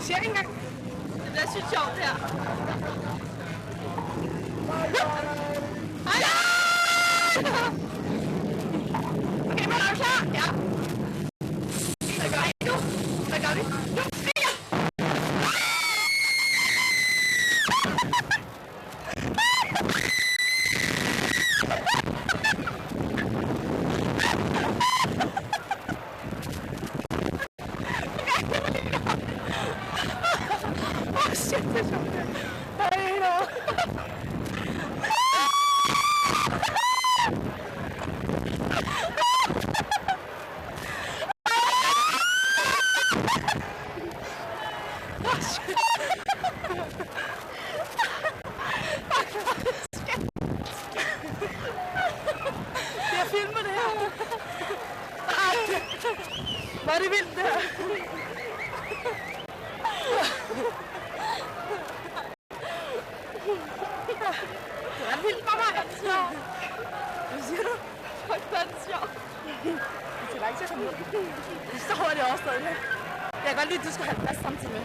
siger ikke engang. Det bliver sygt sjovt her. Hej! Okay, men er du klar? Ja. Hvad gør I nu? Hvad gør vi? Nu stiger! Åh, shit, det er sjovt. Hej, nå. Jeg filmer det her. Var det vildt det her? Det er vildt for mig. Hvad siger du? Fuck, det er sjovt. Det er lang tid at komme ud. Så hurtigt overstået det. Jeg kan godt lide, at du skal have plads samtidig med.